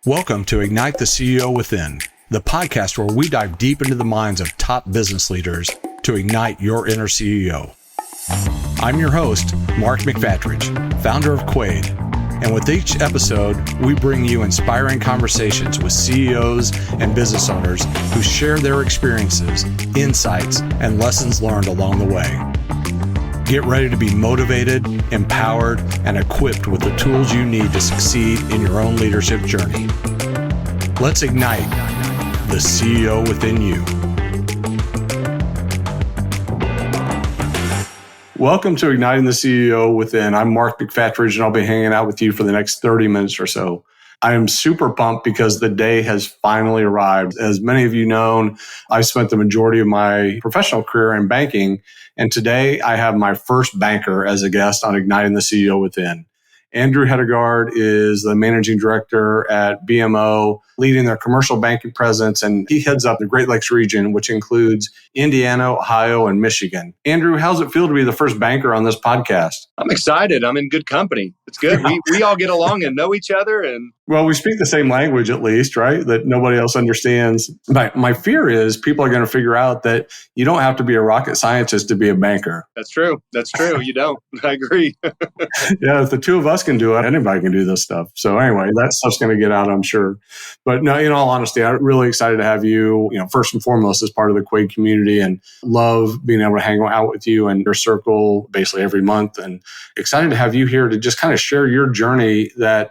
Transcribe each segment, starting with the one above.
Welcome to Ignite the CEO Within, the podcast where we dive deep into the minds of top business leaders to ignite your inner CEO. I'm your host, Mark McFatridge, founder of Quaid, and with each episode, we bring you inspiring conversations with CEOs and business owners who share their experiences, insights, and lessons learned along the way. Get ready to be motivated, empowered, and equipped with the tools you need to succeed in your own leadership journey. Let's ignite the CEO within you. Welcome to Igniting the CEO Within. I'm Mark McFatridge, and I'll be hanging out with you for the next 30 minutes or so. I am super pumped because the day has finally arrived. As many of you know, I spent the majority of my professional career in banking, and today I have my first banker as a guest on Igniting the CEO Within. Andrew Hedegard is the managing director at BMO, leading their commercial banking presence, and he heads up the Great Lakes region, which includes Indiana, Ohio, and Michigan. Andrew, how's it feel to be the first banker on this podcast? I'm excited. I'm in good company. It's good. We all get along and know each other. Well, we speak the same language at least, right? That nobody else understands. My fear is people are going to figure out that you don't have to be a rocket scientist to be a banker. That's true. You don't. I agree. Yeah, if the two of us can do it, anybody can do this stuff. So anyway, that stuff's going to get out, I'm sure. But no, in all honesty, I'm really excited to have you, first and foremost as part of the Quaid community, and love being able to hang out with you and your circle basically every month. And excited to have you here to just kind of share your journey that,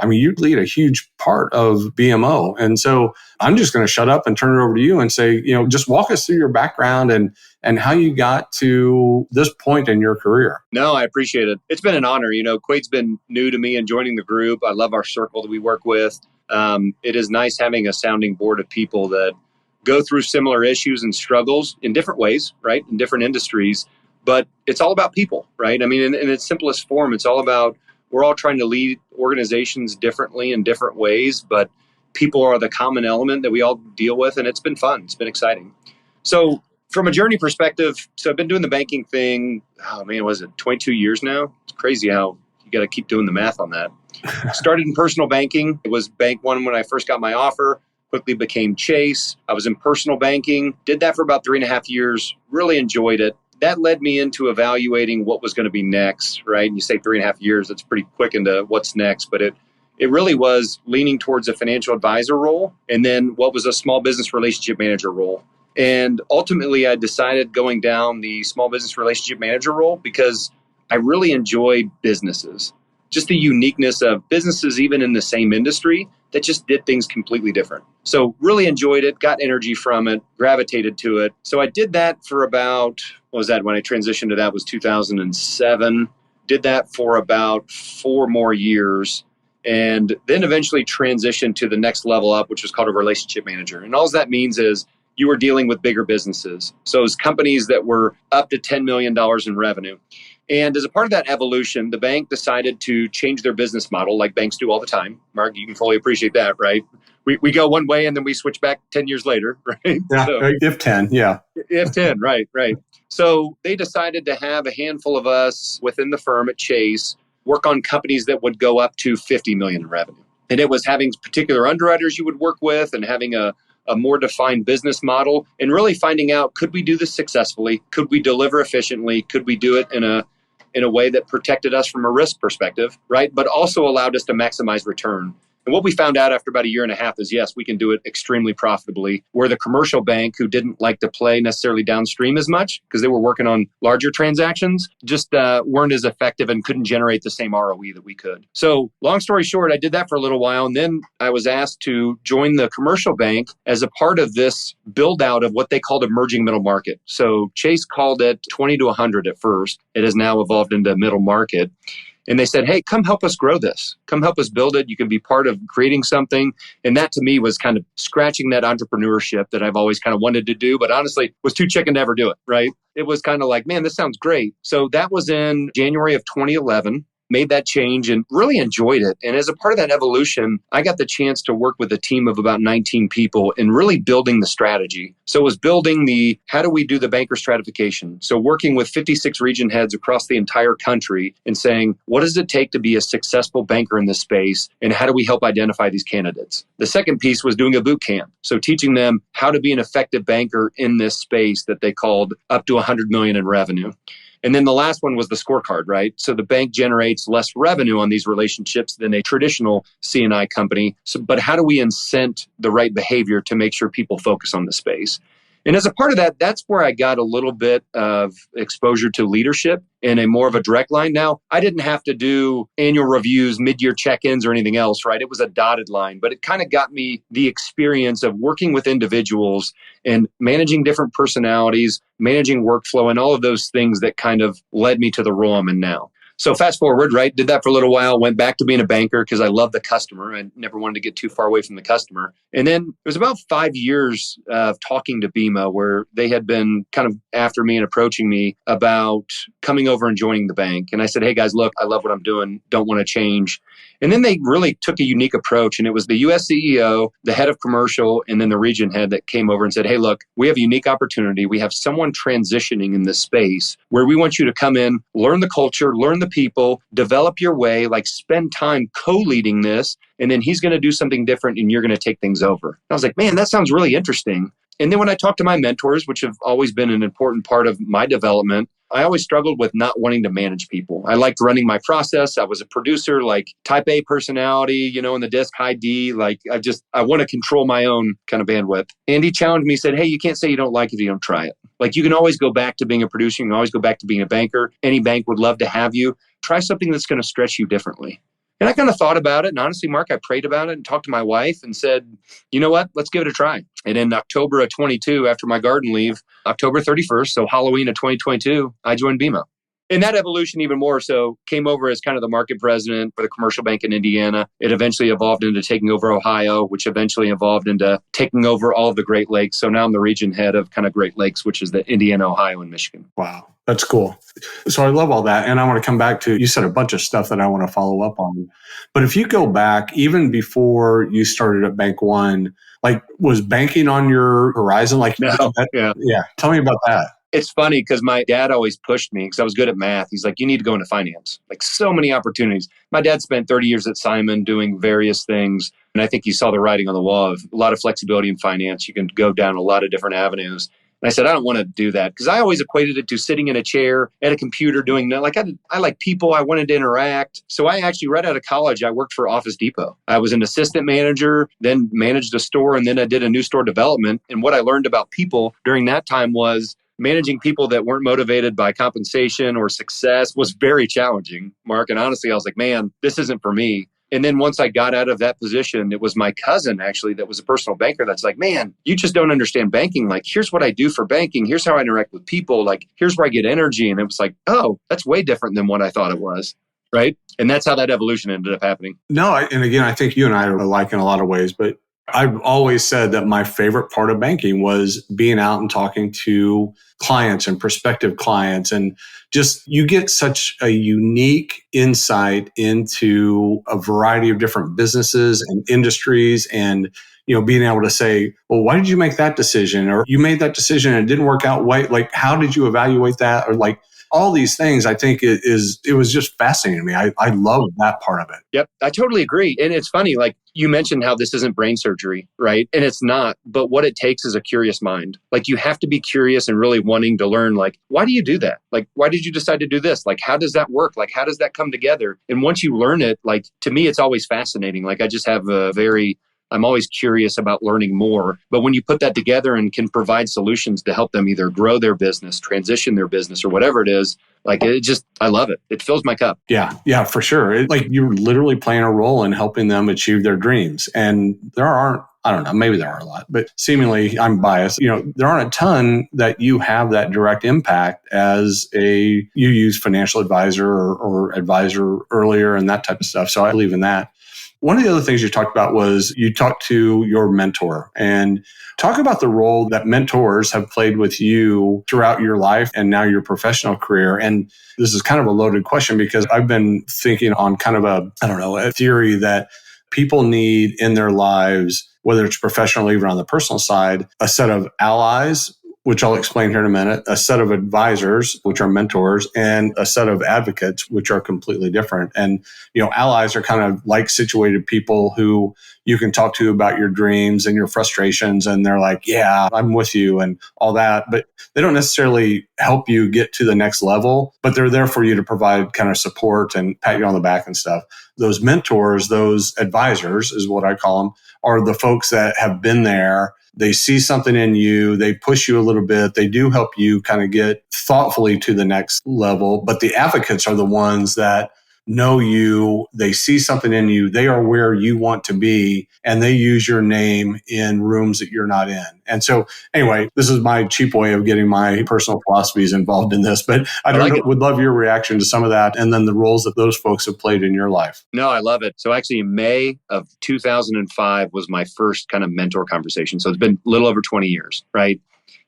you lead a huge part of BMO. And so I'm just going to shut up and turn it over to you and say, just walk us through your background and how you got to this point in your career. No, I appreciate it. It's been an honor. Quaid's been new to me and joining the group. I love our circle that we work with. It is nice having a sounding board of people that go through similar issues and struggles in different ways, right? In different industries. But it's all about people, right? In its simplest form, it's all about we're all trying to lead organizations differently in different ways, but people are the common element that we all deal with, and it's been fun. It's been exciting. So from a journey perspective, I've been doing the banking thing, 22 years now? It's crazy how you got to keep doing the math on that. Started in personal banking. It was Bank One when I first got my offer, quickly became Chase. I was in personal banking, did that for about 3.5 years, really enjoyed it. That led me into evaluating what was going to be next, right? And you say 3.5 years, that's pretty quick into what's next, but it really was leaning towards a financial advisor role and then what was a small business relationship manager role. And ultimately, I decided going down the small business relationship manager role because I really enjoyed businesses, just the uniqueness of businesses, even in the same industry, that just did things completely different. So really enjoyed it, got energy from it, gravitated to it. So I did that for about, when I transitioned to that was 2007. Did that for about 4 more years. And then eventually transitioned to the next level up, which was called a relationship manager. And all that means is you were dealing with bigger businesses. So it was companies that were up to $10 million in revenue. And as a part of that evolution, the bank decided to change their business model like banks do all the time. Mark, you can fully appreciate that, right? We go one way and then we switch back 10 years later, right? Yeah, if 10, yeah. If 10, right. So they decided to have a handful of us within the firm at Chase work on companies that would go up to 50 million in revenue. And it was having particular underwriters you would work with and having a more defined business model and really finding out, could we do this successfully? Could we deliver efficiently? Could we do it in a way that protected us from a risk perspective, right? But also allowed us to maximize return. And what we found out after about 1.5 years is, yes, we can do it extremely profitably. Where the commercial bank, who didn't like to play necessarily downstream as much because they were working on larger transactions, just weren't as effective and couldn't generate the same ROE that we could. So long story short, I did that for a little while. And then I was asked to join the commercial bank as a part of this build out of what they called emerging middle market. So Chase called it 20 to 100 at first. It has now evolved into middle market. And they said, hey, come help us grow this. Come help us build it. You can be part of creating something. And that to me was kind of scratching that entrepreneurship that I've always kind of wanted to do, but honestly was too chicken to ever do it, right? It was kind of like, man, this sounds great. So that was in January of 2011. made that change and really enjoyed it. And as a part of that evolution, I got the chance to work with a team of about 19 people in really building the strategy. So it was building how do we do the banker stratification? So working with 56 region heads across the entire country and saying, what does it take to be a successful banker in this space? And how do we help identify these candidates? The second piece was doing a boot camp. So teaching them how to be an effective banker in this space that they called up to 100 million in revenue. And then the last one was the scorecard, right? So the bank generates less revenue on these relationships than a traditional C&I company. But how do we incent the right behavior to make sure people focus on the space? And as a part of that, that's where I got a little bit of exposure to leadership in a more of a direct line. Now, I didn't have to do annual reviews, mid-year check-ins or anything else, right? It was a dotted line, but it kind of got me the experience of working with individuals and managing different personalities, managing workflow, and all of those things that kind of led me to the role I'm in now. So fast forward, right? Did that for a little while, went back to being a banker because I love the customer. I never wanted to get too far away from the customer. And then it was about 5 years of talking to BMO where they had been kind of after me and approaching me about coming over and joining the bank. And I said, hey guys, look, I love what I'm doing. Don't want to change. And then they really took a unique approach. And it was the US CEO, the head of commercial, and then the region head that came over and said, hey, look, we have a unique opportunity. We have someone transitioning in this space where we want you to come in, learn the culture, learn the people, develop your way, like spend time co-leading this. And then he's going to do something different and you're going to take things over. And I was like, man, that sounds really interesting. And then when I talked to my mentors, which have always been an important part of my development, I always struggled with not wanting to manage people. I liked running my process. I was a producer, like type A personality, in the disc, high D. Like I want to control my own kind of bandwidth. And he challenged me, said, hey, you can't say you don't like it if you don't try it. Like you can always go back to being a producer. You can always go back to being a banker. Any bank would love to have you. Try something that's going to stretch you differently. And I kind of thought about it. And honestly, Mark, I prayed about it and talked to my wife and said, you know what? Let's give it a try. And in October of 22, after my garden leave, October 31st, so Halloween of 2022, I joined BMO. And that evolution even more so came over as kind of the market president for the commercial bank in Indiana. It eventually evolved into taking over Ohio, which eventually evolved into taking over all of the Great Lakes. So now I'm the region head of kind of Great Lakes, which is the Indiana, Ohio, and Michigan. Wow. That's cool. So I love all that. And I want to come back to, you said a bunch of stuff that I want to follow up on. But if you go back, even before you started at Bank One, like was banking on your horizon? Like, no, yeah. Tell me about that. It's funny because my dad always pushed me because I was good at math. He's like, you need to go into finance. Like so many opportunities. My dad spent 30 years at Simon doing various things. And I think he saw the writing on the wall of a lot of flexibility in finance. You can go down a lot of different avenues. And I said, I don't want to do that because I always equated it to sitting in a chair at a computer doing that. Like I like people. I wanted to interact. So I actually, right out of college, I worked for Office Depot. I was an assistant manager, then managed a store, and then I did a new store development. And what I learned about people during that time was managing people that weren't motivated by compensation or success was very challenging, Mark. And honestly, I was like, man, this isn't for me. And then once I got out of that position, it was my cousin actually that was a personal banker that's like, man, you just don't understand banking. Like, here's what I do for banking. Here's how I interact with people. Like, here's where I get energy. And it was like, oh, that's way different than what I thought it was. Right. And that's how that evolution ended up happening. No, and again, I think you and I are alike in a lot of ways, but I've always said that my favorite part of banking was being out and talking to clients and prospective clients. And just you get such a unique insight into a variety of different businesses and industries and, being able to say, well, why did you make that decision? Or you made that decision and it didn't work out. Like, how did you evaluate that? Or like, all these things, I think it was just fascinating to me. I love that part of it. Yep, I totally agree. And it's funny, like you mentioned how this isn't brain surgery, right? And it's not, but what it takes is a curious mind. Like you have to be curious and really wanting to learn, like, why do you do that? Like, why did you decide to do this? Like, how does that work? Like, how does that come together? And once you learn it, like, to me, it's always fascinating. Like, I just have I'm always curious about learning more. But when you put that together and can provide solutions to help them either grow their business, transition their business, or whatever it is, like I love it. It fills my cup. Yeah, for sure. Like you're literally playing a role in helping them achieve their dreams. And there aren't I don't know, maybe there are a lot, but seemingly I'm biased. There aren't a ton that you have that direct impact as you use financial advisor or advisor earlier and that type of stuff. So I believe in that. One of the other things you talked about was you talked to your mentor, and talk about the role that mentors have played with you throughout your life and now your professional career. And this is kind of a loaded question because I've been thinking on kind of a theory that people need in their lives, whether it's professional or even on the personal side, a set of allies, which I'll explain here in a minute, a set of advisors, which are mentors, and a set of advocates, which are completely different. And, allies are kind of like situated people who you can talk to about your dreams and your frustrations. And they're like, yeah, I'm with you and all that. But they don't necessarily help you get to the next level, but they're there for you to provide kind of support and pat you on the back and stuff. Those mentors, those advisors is what I call them, are the folks that have been there. They see something in you. They push you a little bit. They do help you kind of get thoughtfully to the next level. But the advocates are the ones that know you. They see something in you. They are where you want to be, and they use your name in rooms that you're not in. And so anyway, this is my cheap way of getting my personal philosophies involved in this, but would love your reaction to some of that and then the roles that those folks have played in your life. No, I love it. So actually May of 2005 was my first kind of mentor conversation. So it's been a little over 20 years, right?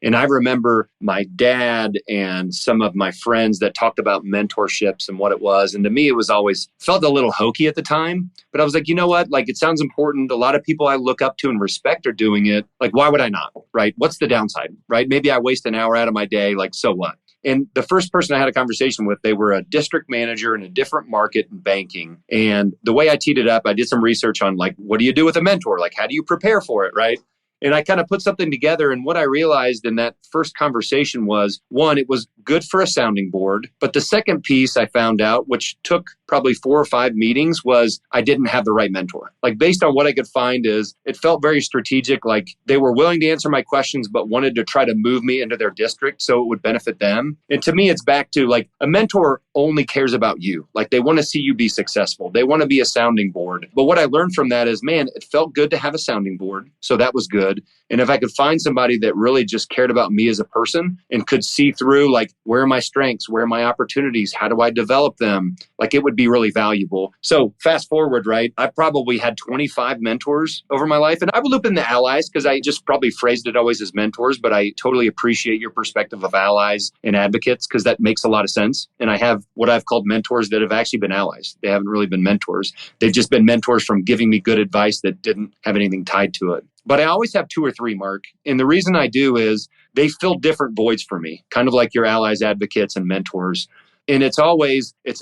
And I remember my dad and some of my friends that talked about mentorships and what it was. And to me, it was always felt a little hokey at the time. But I was like, you know what? Like, it sounds important. A lot of people I look up to and respect are doing it. Like, why would I not? Right? What's the downside? Right? Maybe I waste an hour out of my day. Like, so what? And the first person I had a conversation with, they were a district manager in a different market in banking. And the way I teed it up, I did some research on like, what do you do with a mentor? Like, how do you prepare for it? Right? And I kind of put something together. And what I realized in that first conversation was, one, it was good for a sounding board. But the second piece I found out, which took probably 4 or 5 meetings, was I didn't have the right mentor. Like, based on what I could find is it felt very strategic. Like, they were willing to answer my questions, but wanted to try to move me into their district so it would benefit them. And to me, it's back to like a mentor only cares about you. Like, they want to see you be successful. They want to be a sounding board. But what I learned from that is, man, it felt good to have a sounding board. So that was good. And if I could find somebody that really just cared about me as a person and could see through, like, where are my strengths? Where are my opportunities? How do I develop them? Like, it would be really valuable. So fast forward, right? I probably had 25 mentors over my life. And I would loop in the allies because I just probably phrased it always as mentors, but I totally appreciate your perspective of allies and advocates because that makes a lot of sense. And I have what I've called mentors that have actually been allies. They haven't really been mentors. They've just been mentors from giving me good advice that didn't have anything tied to it. But I always have 2 or 3, Mark. And the reason I do is they fill different voids for me, kind of like your allies, advocates, and mentors. And it's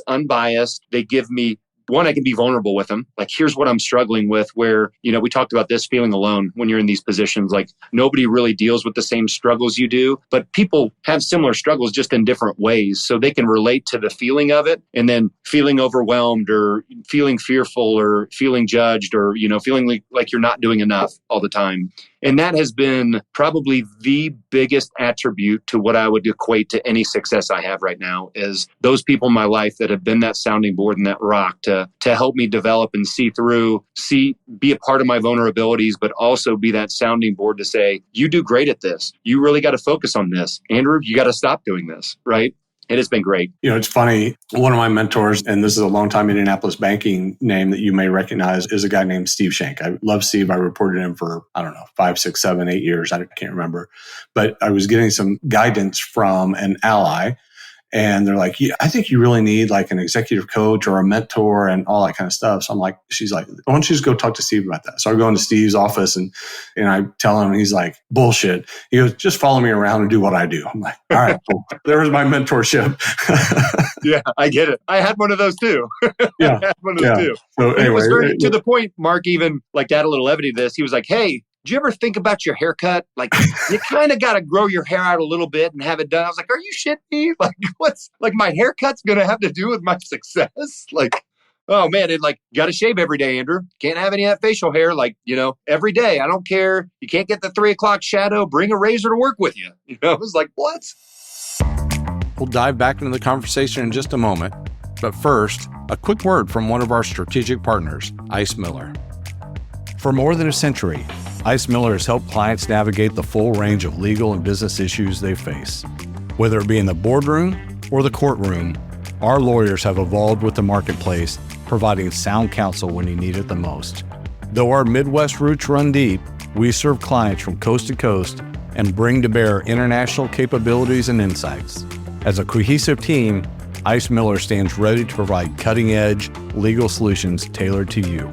unbiased. They give me, one, I can be vulnerable with them. Like, here's what I'm struggling with, where, we talked about this feeling alone when you're in these positions. Like, nobody really deals with the same struggles you do, but people have similar struggles just in different ways. So they can relate to the feeling of it, and then feeling overwhelmed or feeling fearful or feeling judged or, feeling like you're not doing enough all the time. And that has been probably the biggest attribute to what I would equate to any success I have right now, is those people in my life that have been that sounding board and that rock to help me develop and be a part of my vulnerabilities, but also be that sounding board to say, you do great at this. You really got to focus on this. Andrew, you got to stop doing this, right? It has been great. It's funny. One of my mentors, and this is a longtime Indianapolis banking name that you may recognize, is a guy named Steve Shank. I love Steve. I reported him for, 5, 6, 7, 8 years. I can't remember. But I was getting some guidance from an ally. And they're like, I think you really need like an executive coach or a mentor and all that kind of stuff. So she's like, why don't you just go talk to Steve about that? So I go into Steve's office and I tell him, and he's like, bullshit. He goes, just follow me around and do what I do. I'm like, all right, well, there's my mentorship. Yeah, I get it. I had one of those too. Yeah. I had one of those too. So anyway, it was very, to the point, Mark, even like to add a little levity to this, he was like, hey, do you ever think about your haircut? Like, you kind of got to grow your hair out a little bit and have it done. I was like, are you shitting me? Like, what's like my haircut's going to have to do with my success? Like, oh man, it like got to shave every day, Andrew. Can't have any of that facial hair. Like, every day. I don't care. You can't get the 3 o'clock shadow. Bring a razor to work with you. I was like, what? We'll dive back into the conversation in just a moment. But first, a quick word from one of our strategic partners, Ice Miller. For more than a century, Ice Miller has helped clients navigate the full range of legal and business issues they face. Whether it be in the boardroom or the courtroom, our lawyers have evolved with the marketplace, providing sound counsel when you need it the most. Though our Midwest roots run deep, we serve clients from coast to coast and bring to bear international capabilities and insights. As a cohesive team, Ice Miller stands ready to provide cutting-edge legal solutions tailored to you.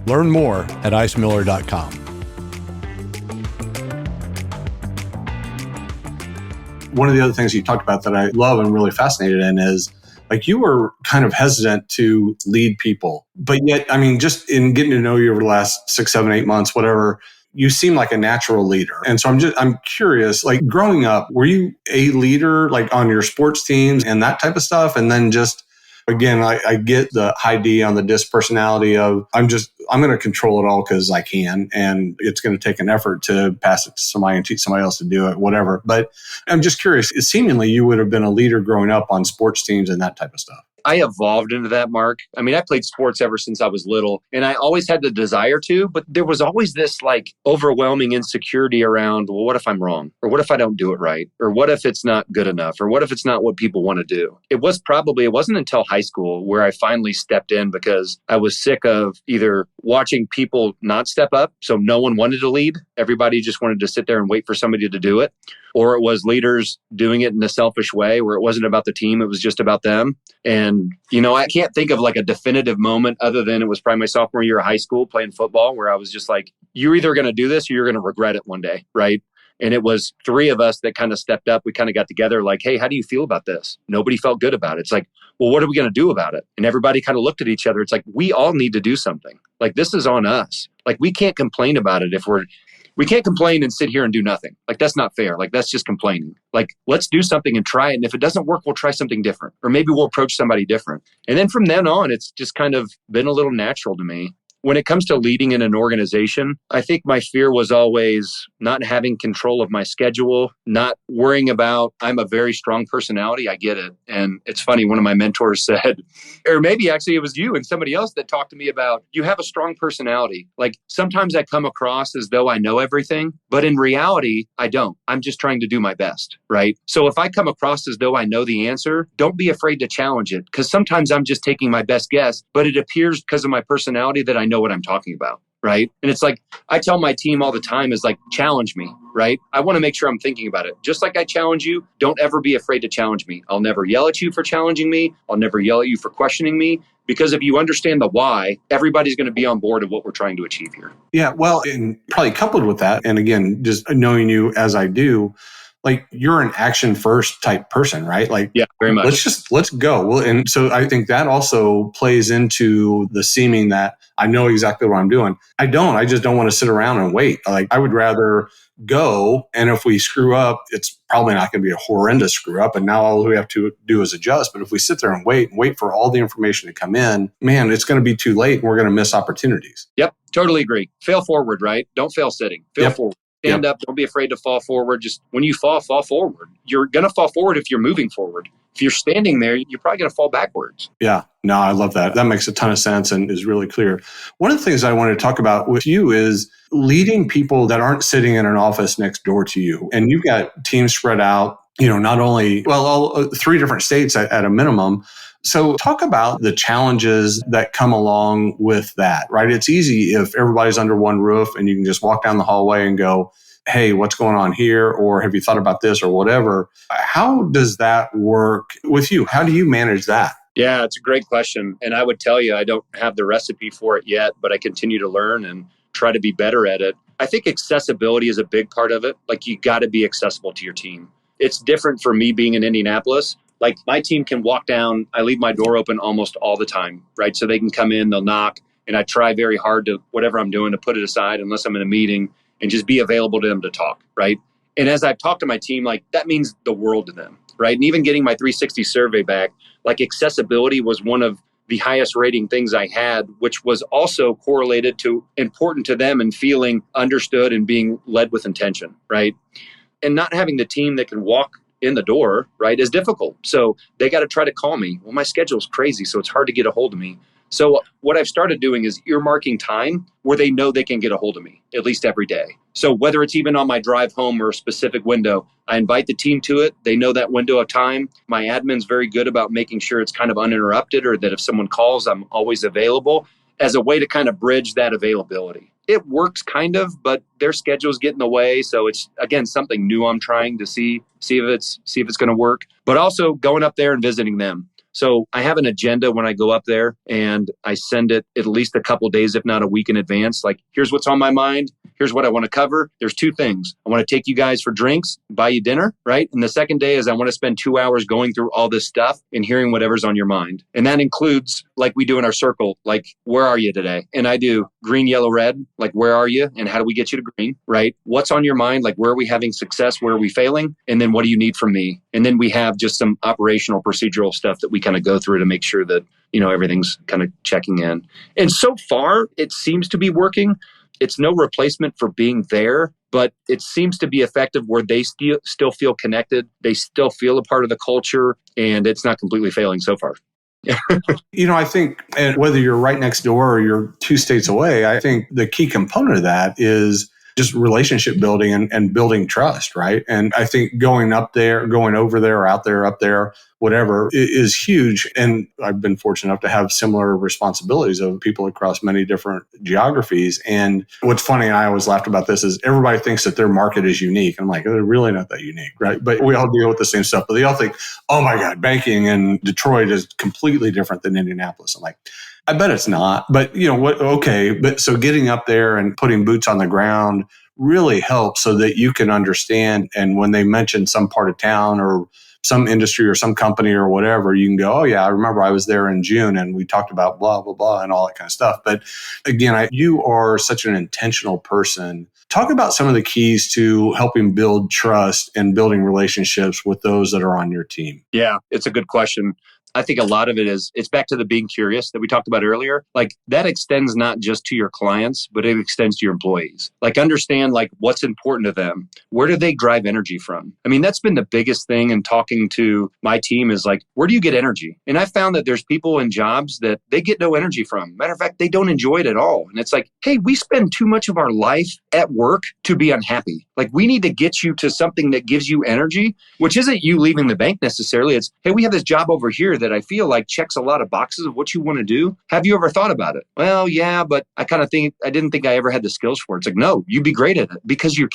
Learn more at icemiller.com. One of the other things you talked about that I love and really fascinated in is, like, you were kind of hesitant to lead people, but yet, I mean, just in getting to know you over the last 6, 7, 8 months, whatever, you seem like a natural leader. And so I'm curious, like, growing up, were you a leader, like, on your sports teams and that type of stuff? And then just, again, I get the high D on the disc personality of, I'm going to control it all because I can, and it's going to take an effort to pass it to somebody and teach somebody else to do it, whatever. But I'm just curious, seemingly you would have been a leader growing up on sports teams and that type of stuff. I evolved into that, Mark. I mean, I played sports ever since I was little, and I always had the desire to, but there was always this like overwhelming insecurity around, well, what if I'm wrong? Or what if I don't do it right? Or what if it's not good enough? Or what if it's not what people want to do? It wasn't until high school where I finally stepped in because I was sick of either watching people not step up, so no one wanted to lead. Everybody just wanted to sit there and wait for somebody to do it. Or it was leaders doing it in a selfish way where it wasn't about the team, it was just about them. And, I can't think of like a definitive moment other than it was probably my sophomore year of high school playing football where I was just like, you're either going to do this or you're going to regret it one day, right? And it was 3 of us that kind of stepped up. We kind of got together like, hey, how do you feel about this? Nobody felt good about it. It's like, well, what are we going to do about it? And everybody kind of looked at each other. It's like, we all need to do something. Like, this is on us. Like, we can't complain about it we can't complain and sit here and do nothing. Like, that's not fair. Like, that's just complaining. Like, let's do something and try it. And if it doesn't work, we'll try something different. Or maybe we'll approach somebody different. And then from then on, it's just kind of been a little natural to me. When it comes to leading in an organization, I think my fear was always not having control of my schedule, not worrying about, I'm a very strong personality. I get it. And it's funny, one of my mentors said, or maybe actually it was you and somebody else that talked to me about, you have a strong personality. Like, sometimes I come across as though I know everything, but in reality, I don't. I'm just trying to do my best, right? So if I come across as though I know the answer, don't be afraid to challenge it, because sometimes I'm just taking my best guess, but it appears because of my personality that I know what I'm talking about, right? And it's like, I tell my team all the time is like, challenge me, right? I want to make sure I'm thinking about it. Just like I challenge you, don't ever be afraid to challenge me. I'll never yell at you for challenging me. I'll never yell at you for questioning me, because if you understand the why, everybody's going to be on board of what we're trying to achieve here. Yeah, well, and probably coupled with that, and again, just knowing you as I do, like, you're an action first type person, right? Like, yeah, very much. Let's go. Well, and so I think that also plays into the seeming that I know exactly what I'm doing. I just don't want to sit around and wait. Like, I would rather go. And if we screw up, it's probably not going to be a horrendous screw up. And now all we have to do is adjust. But if we sit there and wait for all the information to come in, man, it's going to be too late and we're going to miss opportunities. Yep. Totally agree. Fail forward, right? Don't fail sitting. Fail forward. Stand up. Don't be afraid to fall forward. Just when you fall forward. You're going to fall forward if you're moving forward. If you're standing there, you're probably going to fall backwards. Yeah. No, I love that. That makes a ton of sense and is really clear. One of the things I wanted to talk about with you is leading people that aren't sitting in an office next door to you. And you've got teams spread out, not only, all 3 different states at a minimum. So talk about the challenges that come along with that, right? It's easy if everybody's under one roof and you can just walk down the hallway and go, hey, what's going on here? Or have you thought about this or whatever? How does that work with you? How do you manage that? Yeah, it's a great question. And I would tell you, I don't have the recipe for it yet, but I continue to learn and try to be better at it. I think accessibility is a big part of it. Like, you got to be accessible to your team. It's different for me being in Indianapolis. Like, my team can walk down. I leave my door open almost all the time, right? So they can come in, they'll knock, and I try very hard to, whatever I'm doing, to put it aside unless I'm in a meeting and just be available to them to talk, right? And as I've talked to my team, like, that means the world to them, right? And even getting my 360 survey back, like, accessibility was one of the highest rating things I had, which was also correlated to important to them and feeling understood and being led with intention, right? And not having the team that can walk in the door, right, is difficult. So they got to try to call me. Well, my schedule is crazy, so it's hard to get a hold of me. So what I've started doing is earmarking time where they know they can get a hold of me at least every day. So whether it's even on my drive home or a specific window, I invite the team to it. They know that window of time. My admin's very good about making sure it's kind of uninterrupted, or that if someone calls, I'm always available, as a way to kind of bridge that availability. It works kind of, but their schedules get in the way. So it's, again, something new I'm trying to see if it's going to work, but also going up there and visiting them. So I have an agenda when I go up there, and I send it at least a couple days, if not a week in advance. Like, here's what's on my mind. Here's what I want to cover. There's two things. I want to take you guys for drinks, buy you dinner, right? And the second day is I want to spend 2 hours going through all this stuff and hearing whatever's on your mind. And that includes, like we do in our circle, like, where are you today? And I do green, yellow, red, like, where are you and how do we get you to green, right? What's on your mind? Like, where are we having success? Where are we failing? And then what do you need from me? And then we have just some operational procedural stuff that we kind of go through to make sure that, everything's kind of checking in. And so far, it seems to be working. It's no replacement for being there, but it seems to be effective where they still feel connected. They still feel a part of the culture, and it's not completely failing so far. I think, and whether you're right next door or you're 2 states away, I think the key component of that is just relationship building and building trust, right? And I think going over there, or out there, up there, whatever, is huge. And I've been fortunate enough to have similar responsibilities of people across many different geographies. And what's funny, and I always laughed about this, is everybody thinks that their market is unique. I'm like, they're really not that unique, right? But we all deal with the same stuff. But they all think, oh my God, banking in Detroit is completely different than Indianapolis. I'm like, I bet it's not. But what? Okay. But so getting up there and putting boots on the ground really helps so that you can understand. And when they mention some part of town or some industry or some company or whatever, you can go, oh yeah, I remember I was there in June and we talked about blah, blah, blah and all that kind of stuff. But again, you are such an intentional person. Talk about some of the keys to helping build trust and building relationships with those that are on your team. Yeah, it's a good question. I think a lot of it's back to the being curious that we talked about earlier. Like, that extends not just to your clients, but it extends to your employees. Like, understand like what's important to them. Where do they drive energy from? I mean, that's been the biggest thing in talking to my team is like, where do you get energy? And I found that there's people in jobs that they get no energy from. Matter of fact, they don't enjoy it at all. And it's like, hey, we spend too much of our life at work to be unhappy. Like, we need to get you to something that gives you energy, which isn't you leaving the bank necessarily. It's, hey, we have this job over here that I feel like checks a lot of boxes of what you want to do. Have you ever thought about it? Well, yeah, but I didn't think I ever had the skills for it. It's like, no, you'd be great at it because you're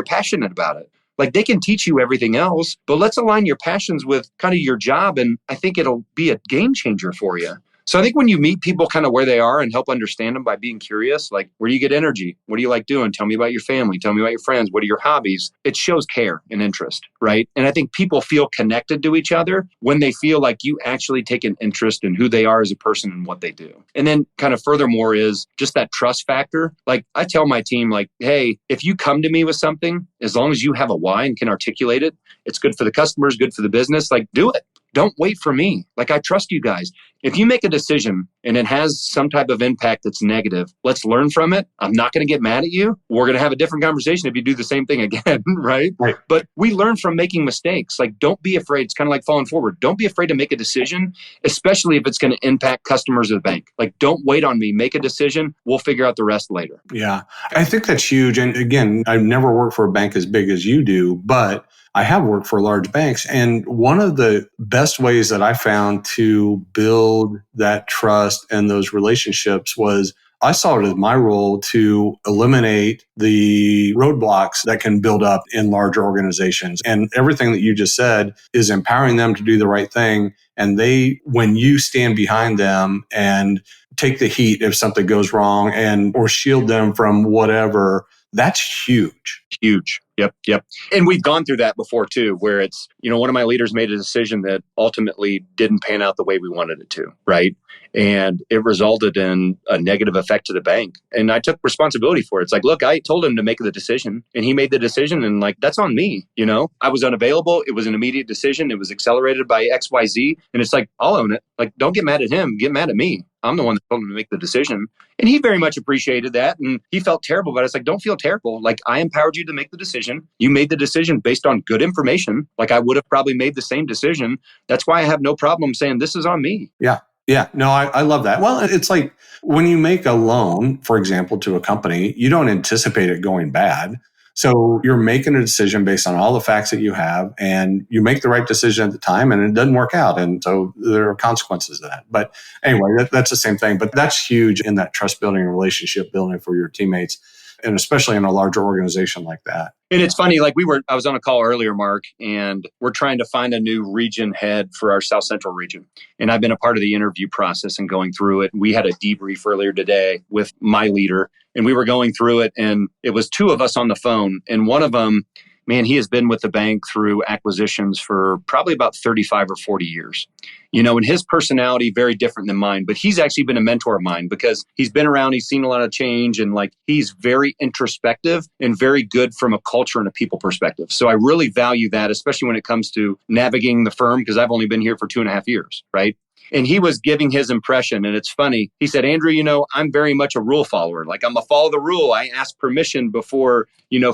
passionate about it. Like, they can teach you everything else, but let's align your passions with kind of your job. And I think it'll be a game changer for you. So I think when you meet people kind of where they are and help understand them by being curious, like, where do you get energy? What do you like doing? Tell me about your family. Tell me about your friends. What are your hobbies? It shows care and interest, right? And I think people feel connected to each other when they feel like you actually take an interest in who they are as a person and what they do. And then kind of furthermore is just that trust factor. Like, I tell my team, like, hey, if you come to me with something, as long as you have a why and can articulate it, it's good for the customers, good for the business, like, do it. Don't wait for me. Like, I trust you guys. If you make a decision and it has some type of impact that's negative, let's learn from it. I'm not going to get mad at you. We're going to have a different conversation if you do the same thing again, right? But we learn from making mistakes. Like, don't be afraid. It's kind of like falling forward. Don't be afraid to make a decision, especially if it's going to impact customers of the bank. Like, don't wait on me. Make a decision. We'll figure out the rest later. Yeah, I think that's huge. And again, I've never worked for a bank as big as you do, but I have worked for large banks. And one of the best ways that I found to build that trust and those relationships was I saw it as my role to eliminate the roadblocks that can build up in larger organizations. And everything that you just said is empowering them to do the right thing. And when you stand behind them and take the heat if something goes wrong or shield them from whatever, that's huge. Huge. Yep. And we've gone through that before too, where it's, one of my leaders made a decision that ultimately didn't pan out the way we wanted it to, right? And it resulted in a negative effect to the bank. And I took responsibility for it. It's like, look, I told him to make the decision and he made the decision and like, that's on me. I was unavailable. It was an immediate decision. It was accelerated by XYZ. And it's like, I'll own it. Like, don't get mad at him. Get mad at me. I'm the one that told him to make the decision. And he very much appreciated that. And he felt terrible, but it's like, don't feel terrible. Like, I empowered you to make the decision. You made the decision based on good information. Like, I would have probably made the same decision. That's why I have no problem saying this is on me. Yeah. Yeah, no, I love that. Well, it's like when you make a loan, for example, to a company, you don't anticipate it going bad. So you're making a decision based on all the facts that you have, and you make the right decision at the time, and it doesn't work out. And so there are consequences of that. But anyway, that's the same thing. But that's huge in that trust building and relationship building for your teammates, and especially in a larger organization like that. And it's funny, like I was on a call earlier, Mark, and we're trying to find a new region head for our South Central region. And I've been a part of the interview process and going through it. We had a debrief earlier today with my leader, and we were going through it, and it was two of us on the phone. And one of them, man, he has been with the bank through acquisitions for probably about 35 or 40 years. And his personality, very different than mine, but he's actually been a mentor of mine because he's been around, he's seen a lot of change, and he's very introspective and very good from a culture and a people perspective. So I really value that, especially when it comes to navigating the firm, because I've only been here for 2.5 years, right? And he was giving his impression, and it's funny. He said, Andrew, I'm very much a rule follower. I'm a follow the rule. I ask permission before,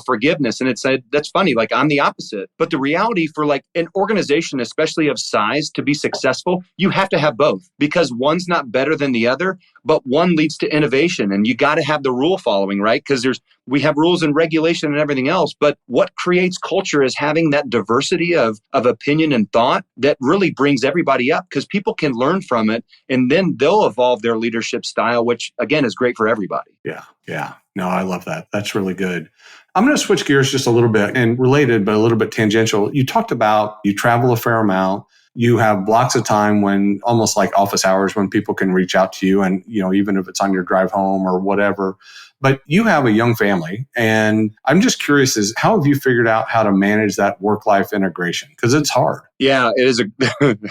forgiveness. And it said, that's funny. I'm the opposite. But the reality for an organization, especially of size, to be successful, you have to have both, because one's not better than the other, but one leads to innovation. And you got to have the rule following, right? Because we have rules and regulation and everything else. But what creates culture is having that diversity of opinion and thought that really brings everybody up, because people can learn from it, and then they'll evolve their leadership style, which again is great for everybody. Yeah. No, I love that. That's really good. I'm going to switch gears just a little bit and related, but a little bit tangential. You talked about you travel a fair amount. You have blocks of time when almost like office hours when people can reach out to you, and even if it's on your drive home or whatever. But you have a young family, and I'm just curious, how have you figured out how to manage that work-life integration? Because it's hard. Yeah, it is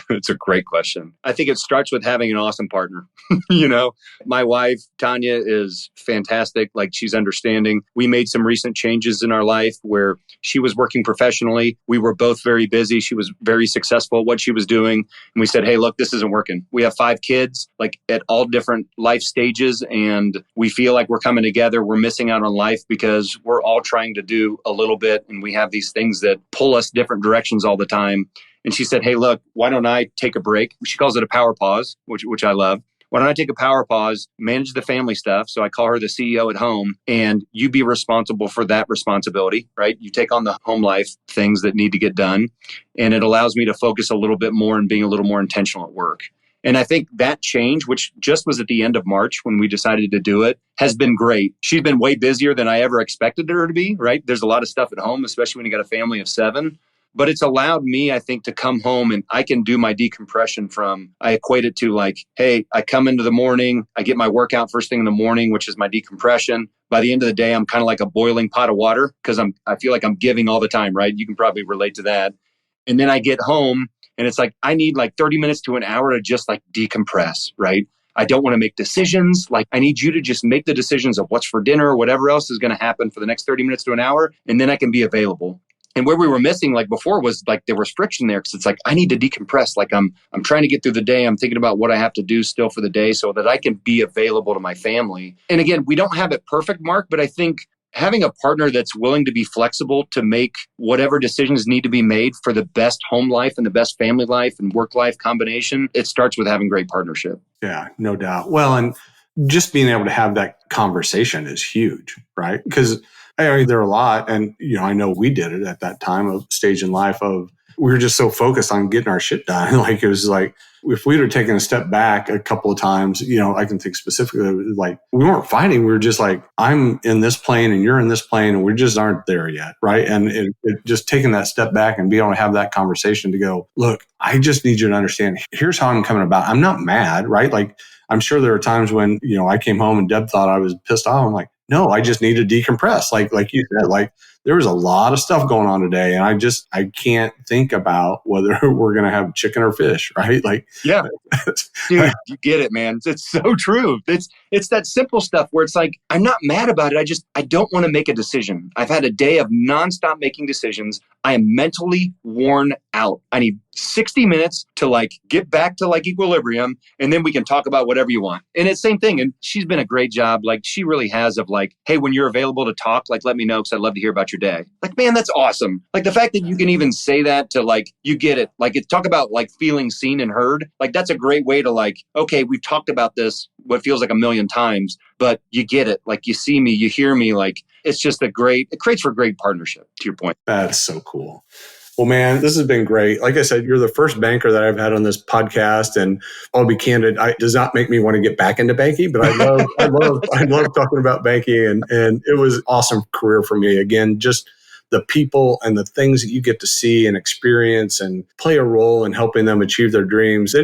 it's a great question. I think it starts with having an awesome partner. My wife, Tanya, is fantastic. She's understanding. We made some recent changes in our life where she was working professionally. We were both very busy. She was very successful at what she was doing. And we said, hey, look, this isn't working. We have 5 kids, at all different life stages. And we feel like we're coming together. We're missing out on life because we're all trying to do a little bit. And we have these things that pull us different directions all the time. And she said, hey, look, why don't I take a break? She calls it a power pause, which I love. Why don't I take a power pause, manage the family stuff? So I call her the CEO at home, and you be responsible for that responsibility, right? You take on the home life things that need to get done. And it allows me to focus a little bit more and being a little more intentional at work. And I think that change, which just was at the end of March when we decided to do it, has been great. She's been way busier than I ever expected her to be, right? There's a lot of stuff at home, especially when you got a family of 7. But it's allowed me, I think, to come home and I can do my decompression I equate it to hey, I come into the morning, I get my workout first thing in the morning, which is my decompression. By the end of the day, I'm kind of like a boiling pot of water because I feel like I'm giving all the time, right? You can probably relate to that. And then I get home and it's I need 30 minutes to an hour to just decompress, right? I don't want to make decisions. I need you to just make the decisions of what's for dinner or whatever else is going to happen for the next 30 minutes to an hour. And then I can be available. And where we were missing before was there was friction there because it's I need to decompress. I'm trying to get through the day. I'm thinking about what I have to do still for the day so that I can be available to my family. And again, we don't have it perfect, Mark, but I think having a partner that's willing to be flexible to make whatever decisions need to be made for the best home life and the best family life and work life combination, it starts with having great partnership. Yeah, no doubt. Well, and just being able to have that conversation is huge, right? Because there are a lot, and I know we did it at that time of stage in life of we were just so focused on getting our shit done. It was if we would have taken a step back a couple of times, I can think specifically we weren't fighting. We were just I'm in this plane and you're in this plane and we just aren't there yet, right? And it just taking that step back and being able to have that conversation to go, look, I just need you to understand. Here's how I'm coming about. I'm not mad, right? I'm sure there are times when I came home and Deb thought I was pissed off. I'm no, I just need to decompress. Like you said, there was a lot of stuff going on today, and I can't think about whether we're going to have chicken or fish, right? Yeah, dude, you get it, man. It's so true. It's that simple stuff where it's I'm not mad about it. I don't want to make a decision. I've had a day of nonstop making decisions. I am mentally worn out. I need 60 minutes to get back to equilibrium, and then we can talk about whatever you want. And it's the same thing. And she's been a great job. She really has of hey, when you're available to talk, let me know because I'd love to hear about your your day. Like, man, that's awesome. Like the fact that you can even say that to like, you get it. Like talk about like feeling seen and heard. Like that's a great way to like, okay, we've talked about this, what feels like a million times, but you get it. Like you see me, you hear me. Like it's just it creates for great partnership, to your point. That's so cool. Well, man, this has been great. Like I said, you're the first banker that I've had on this podcast, and I'll be candid. It does not make me want to get back into banking, but I love talking about banking, and it was an awesome career for me. Again, just the people and the things that you get to see and experience and play a role in helping them achieve their dreams.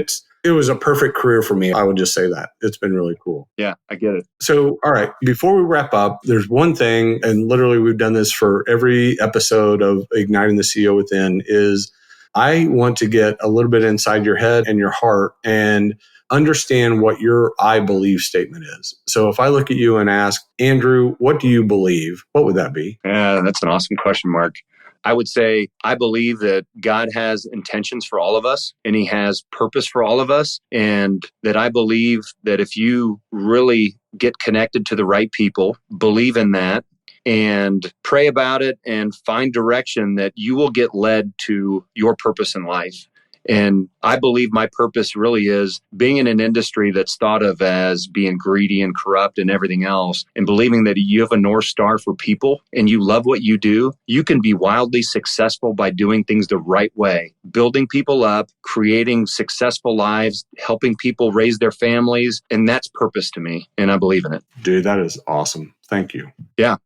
It was a perfect career for me. I would just say that. It's been really cool. Yeah, I get it. So, all right, before we wrap up, there's one thing, and literally we've done this for every episode of Igniting the CEO Within, is I want to get a little bit inside your head and your heart and understand what your I believe statement is. So if I look at you and ask, Andrew, what do you believe? What would that be? Yeah, that's an awesome question, Mark. I would say I believe that God has intentions for all of us and he has purpose for all of us. And that I believe that if you really get connected to the right people, believe in that, and pray about it and find direction, that you will get led to your purpose in life. And I believe my purpose really is being in an industry that's thought of as being greedy and corrupt and everything else, and believing that you have a North Star for people and you love what you do. You can be wildly successful by doing things the right way, building people up, creating successful lives, helping people raise their families. And that's purpose to me. And I believe in it. Dude, that is awesome. Thank you. Yeah.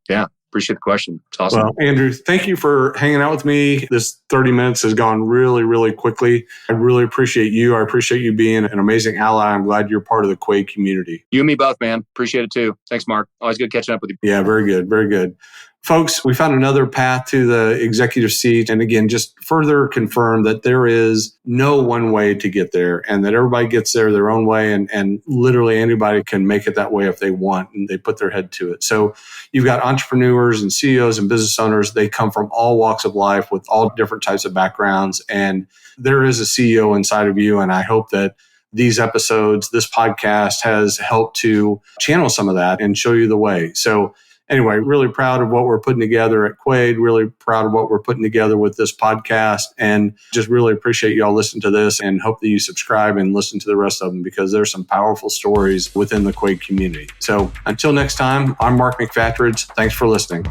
Appreciate the question. It's awesome. Well, Andrew, thank you for hanging out with me. This 30 minutes has gone really, really quickly. I really appreciate you. I appreciate you being an amazing ally. I'm glad you're part of the Quade community. You and me both, man. Appreciate it too. Thanks, Mark. Always good catching up with you. Yeah, very good. Very good. Folks, we found another path to the executive seat. And again, just further confirm that there is no one way to get there and that everybody gets there their own way. And literally anybody can make it that way if they want and they put their head to it. So you've got entrepreneurs and CEOs and business owners. They come from all walks of life with all different types of backgrounds. And there is a CEO inside of you. And I hope that these episodes, this podcast has helped to channel some of that and show you the way. So anyway, really proud of what we're putting together at Quade, really proud of what we're putting together with this podcast, and just really appreciate y'all listening to this and hope that you subscribe and listen to the rest of them because there's some powerful stories within the Quade community. So until next time, I'm Mark McFatridge. Thanks for listening.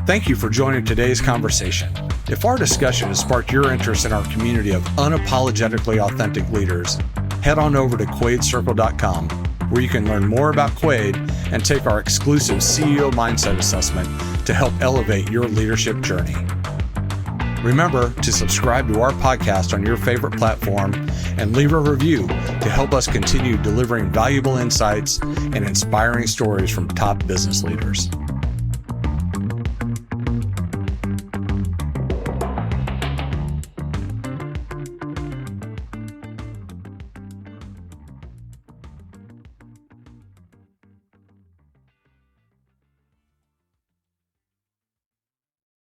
Thank you for joining today's conversation. If our discussion has sparked your interest in our community of unapologetically authentic leaders, head on over to QuadeCircle.com, where you can learn more about Quade and take our exclusive CEO Mindset Assessment to help elevate your leadership journey. Remember to subscribe to our podcast on your favorite platform and leave a review to help us continue delivering valuable insights and inspiring stories from top business leaders.